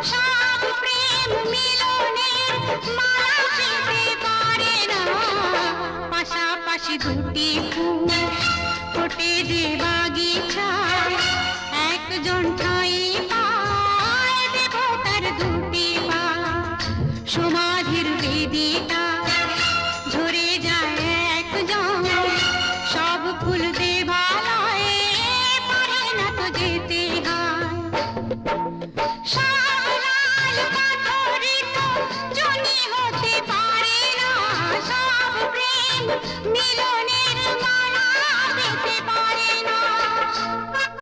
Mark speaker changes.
Speaker 1: সব প্রেম মিলনের মালা পেতে পারে না। পাশাপাশি দুটি ফুল ফোটে যে বাগিচায়, একজন ঠাঁই পায় দেবতার দুটি পা। সমাধির বেদিটা ঝরে যায় একজন, সব ফুল দেবালয়ে পারে না তো যেতে হয়।